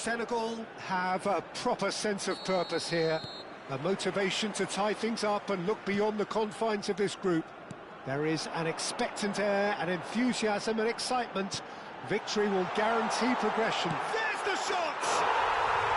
Senegal have a proper sense of purpose here, a motivation to tie things up and look beyond the confines of this group. There is an expectant air and enthusiasm and excitement. Victory will guarantee progression. There's the shot!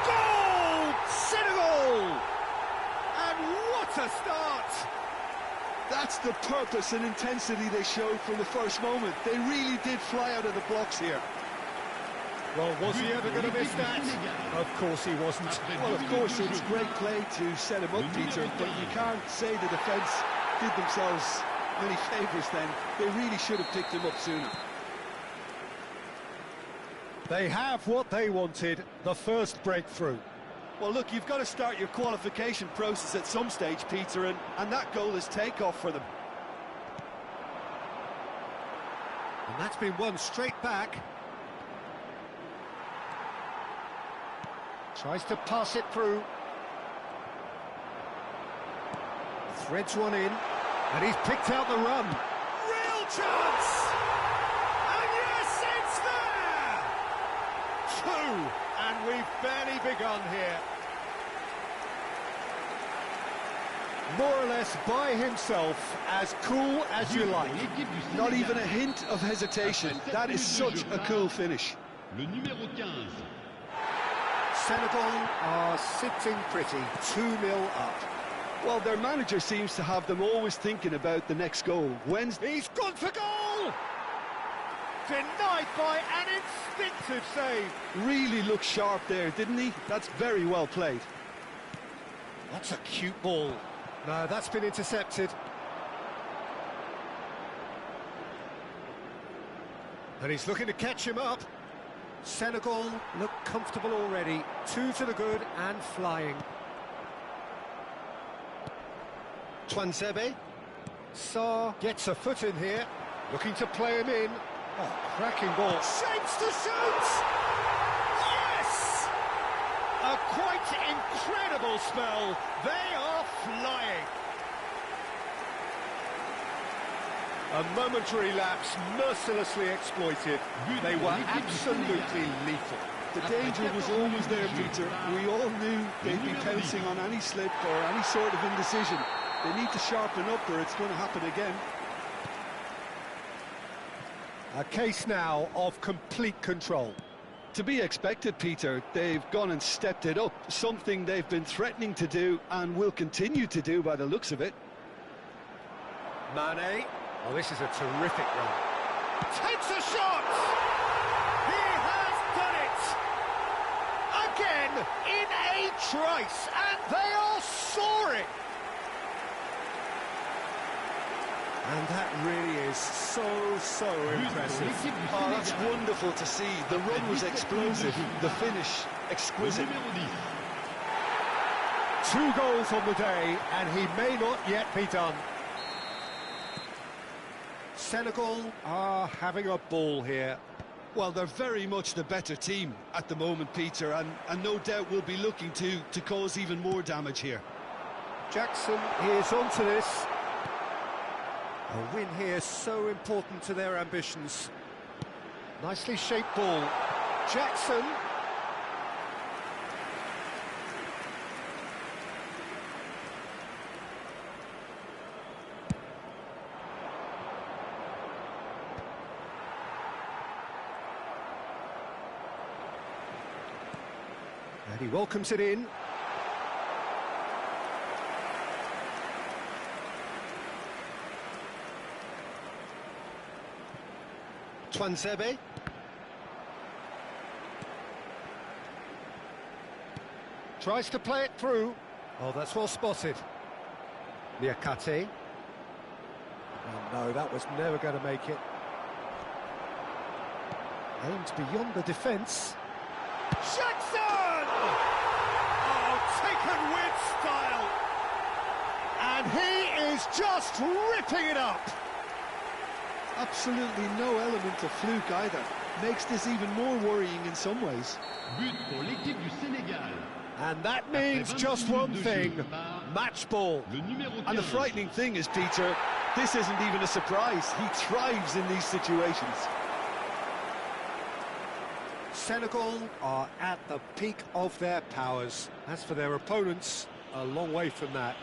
Goal! Senegal! And what a start! That's the purpose and intensity they showed from the first moment. They really did fly out of the blocks here. Well, was he ever going to miss that? Of course he wasn't. Well, of course, it's great play to set him up, Peter, but you can't say the defence did themselves many favours then. They really should have picked him up sooner. They have what they wanted, the first breakthrough. Well, look, you've got to start your qualification process at some stage, Peter, and that goal is take-off for them. And that's been won straight back. Tries to pass it through. Threads one in, and he's picked out the run. Real chance! And yes, it's there! Two, and we've barely begun here. More or less by himself, as cool as you like. Not even a hint of hesitation. That is such a cool finish. Le numéro 15. Senegal are sitting pretty, 2-0 up. Well, their manager seems to have them always thinking about the next goal. He's gone for goal! Denied by an instinctive save. Really looked sharp there, didn't he? That's very well played. That's a cute ball. No, that's been intercepted. And he's looking to catch him up. Senegal look comfortable already. 2 to the good and flying. Twansebe. Sarr gets a foot in here. Looking to play him in. Oh, cracking ball. Shapes to shoot! Yes! A quite incredible spell. They are flying. A momentary lapse, mercilessly exploited. They were absolutely lethal. The danger was always there, Peter. We all knew they'd be pouncing on any slip or any sort of indecision. They need to sharpen up or it's going to happen again. A case now of complete control. To be expected, Peter. They've gone and stepped it up, something they've been threatening to do and will continue to do by the looks of it. Mane. Oh, this is a terrific run. Takes a shot! He has done it! Again, in a trice, and they are soaring! And that really is so impressive. Oh, that's wonderful to see. The run was explosive, the finish exquisite. 2 goals on the day, and he may not yet be done. Senegal are having a ball here. Well, they're very much the better team at the moment, Peter, and no doubt will be looking to cause even more damage here. Jackson is onto this. A win here so important to their ambitions. Nicely shaped ball. Jackson. And he welcomes it in. Twansebe. Tries to play it through. Oh, that's well spotted. Niakate. Oh no, that was never going to make it. Aimed beyond the defence. Jackson! Oh, taken with style. And he is just ripping it up. Absolutely no element of fluke either. Makes this even more worrying in some ways. But pour l'équipe du Sénégal. And that means just one thing, match ball. And the frightening thing is, Peter, this isn't even a surprise. He thrives in these situations. Senegal are at the peak of their powers. As for their opponents, a long way from that.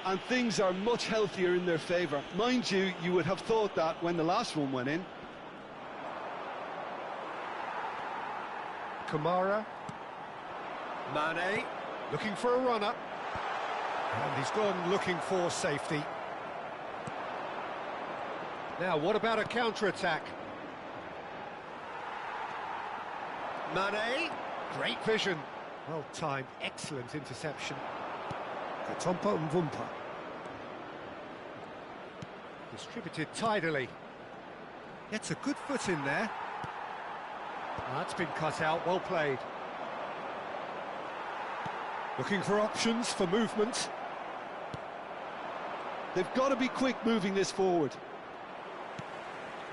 And things are much healthier in their favour. Mind you, you would have thought that when the last one went in. Kamara. Mane, looking for a runner. And he's gone looking for safety. Now, what about a counter-attack? Mane, great vision. Well timed, excellent interception. Katompa Mvumpa. Distributed tidily. Gets a good foot in there. That's been cut out, well played. Looking for options for movement. They've got to be quick moving this forward.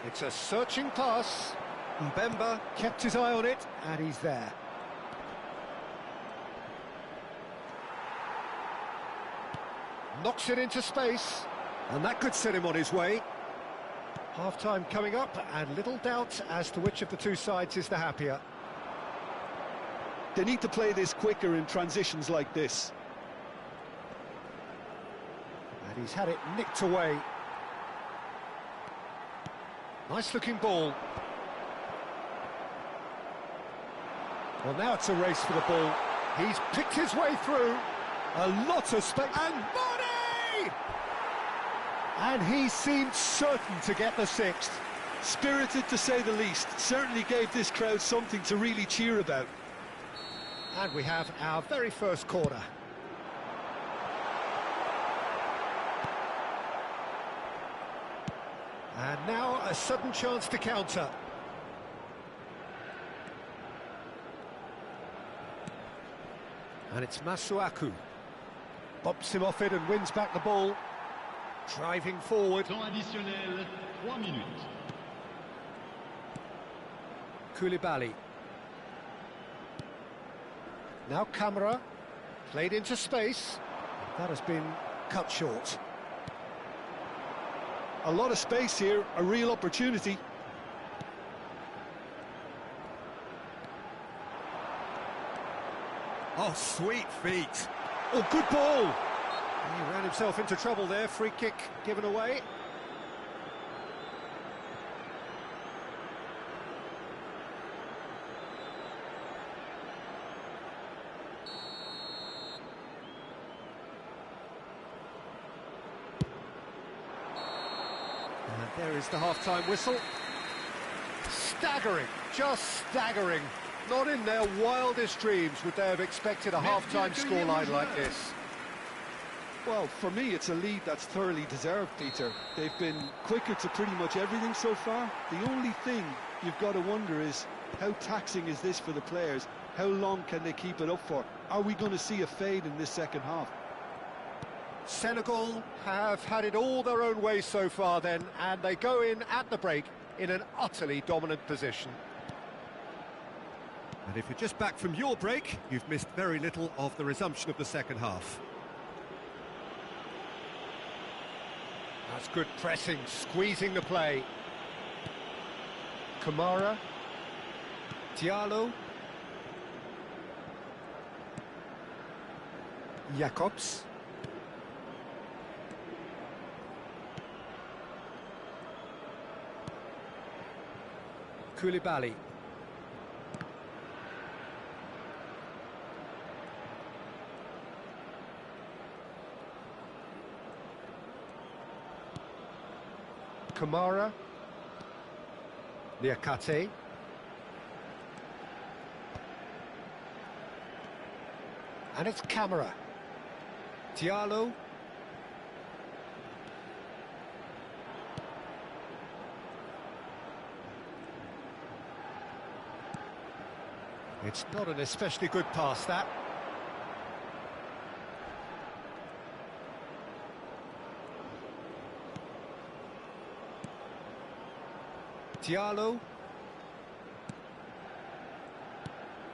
It's a searching pass. Mbemba kept his eye on it, and he's there. Knocks it into space, and that could set him on his way. Half-time coming up, and little doubt as to which of the two sides is the happier. They need to play this quicker in transitions like this. And he's had it nicked away. Nice-looking ball. Well, now it's a race for the ball. He's picked his way through. A lot of space. And Mane! And he seemed certain to get the sixth. Spirited, to say the least. Certainly gave this crowd something to really cheer about. And we have our very first corner. And now a sudden chance to counter. And it's Masuaku. Bumps him off it and wins back the ball. Driving forward. Temps additionnel, 3 minutes. Koulibaly. Now Kamara. Played into space. That has been cut short. A lot of space here, a real opportunity. Oh, sweet feet. Oh, good ball. He ran himself into trouble there. Free kick given away. And there is the half-time whistle. Staggering, just staggering. Not in their wildest dreams would they have expected a half-time scoreline like this. Well, for me, it's a lead that's thoroughly deserved, Peter. They've been quicker to pretty much everything so far. The only thing you've got to wonder is, how taxing is this for the players? How long can they keep it up for? Are we going to see a fade in this second half? Senegal have had it all their own way so far then, and they go in at the break in an utterly dominant position. And if you're just back from your break, you've missed very little of the resumption of the second half. That's good pressing, squeezing the play. Kamara. Diallo. Jacobs. Koulibaly. Kamara. Niakate. And it's Kamara. Diallo. It's not an especially good pass, that. Diallo.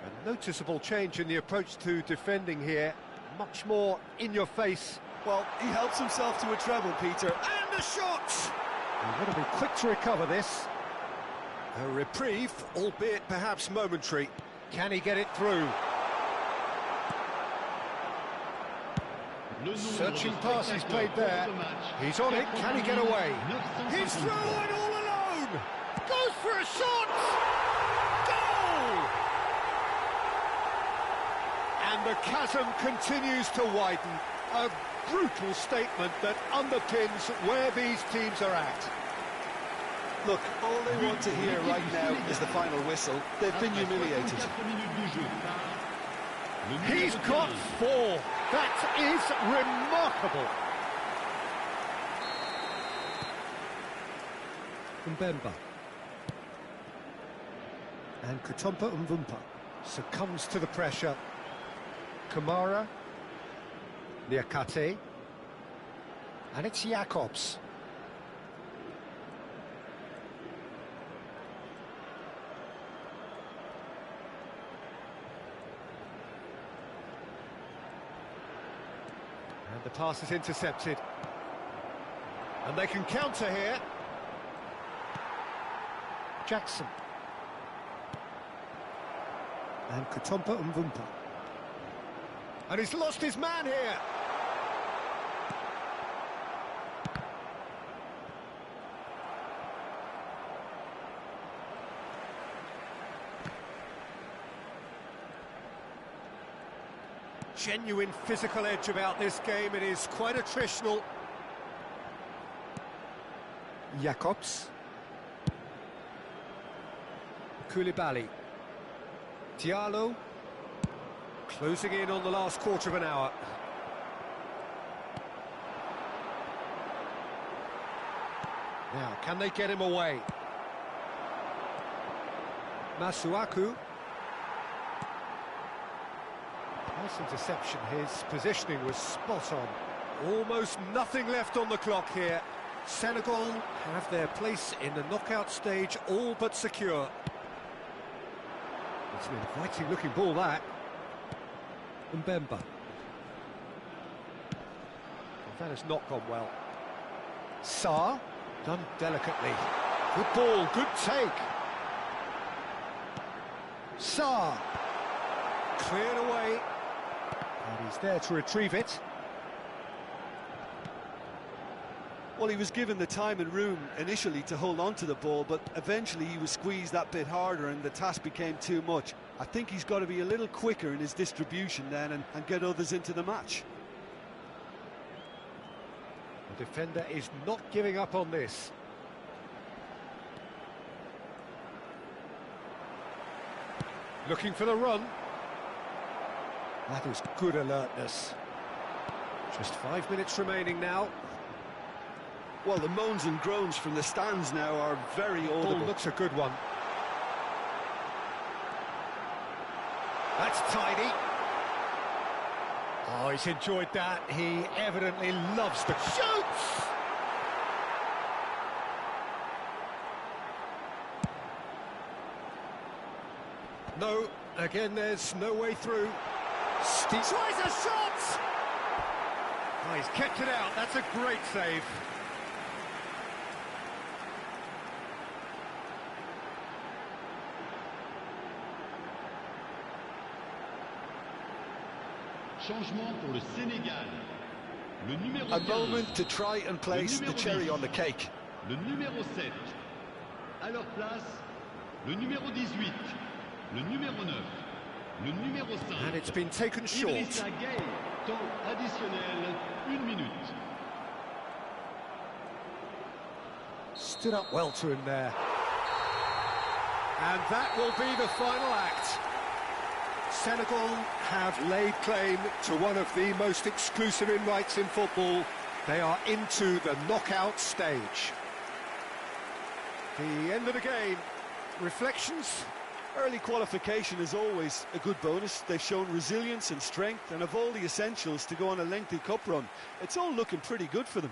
A noticeable change in the approach to defending here. Much more in your face. Well, he helps himself to a treble, Peter. And a shot! You've got to be quick to recover this. A reprieve, albeit perhaps momentary. Can he get it through? Searching pass he's played there. He's on it, can he get away? He's through and all alone! Goes for a shot! Goal! And the chasm continues to widen. A brutal statement that underpins where these teams are at. Look, all they want to hear right now is the final whistle. They've been humiliated. He's got 4. That is remarkable. Mbemba. And Kutompa Mvumpa. Succumbs to the pressure. Kamara. Niakate. And it's Jacobs. And the pass is intercepted. And they can counter here. Jackson. And Kutompa Mvumpa. And he's lost his man here. Genuine physical edge about this game. It is quite attritional. Jacobs. Koulibaly. Diallo. Closing in on the last quarter of an hour. Now, can they get him away? Masuaku. Nice interception. His positioning was spot on. Almost nothing left on the clock here. Senegal have their place in the knockout stage all but secure. It's an inviting looking ball, that. Mbemba. Well, that has not gone well. Sarr, done delicately. Good ball, good take. Sarr. Cleared away. And he's there to retrieve it. Well, he was given the time and room initially to hold on to the ball, but eventually he was squeezed that bit harder and the task became too much. I think he's got to be a little quicker in his distribution then and get others into the match. The defender is not giving up on this. Looking for the run. That is good alertness. Just 5 minutes remaining now. Well, the moans and groans from the stands now are very audible. Ball looks a good one. That's tidy. Oh, he's enjoyed that. He evidently loves the shoots. No, again, there's no way through. Tries a shot! Oh, he's kept it out. That's a great save. Changement pour le Sénégal. Le numéro A 15. moment to try and place the cherry on the cake. Le numéro 7. À leur place, le numéro 18. Le numéro 9. Le numéro 5. And it's been taken short. Idrissa Gueye. Temps additionnel, 1 minute. Stood up well to him there. And that will be the final act. Senegal have laid claim to one of the most exclusive invites in football. They are into the knockout stage. The end of the game. Reflections? Early qualification is always a good bonus. They've shown resilience and strength and have all the essentials to go on a lengthy cup run. It's all looking pretty good for them.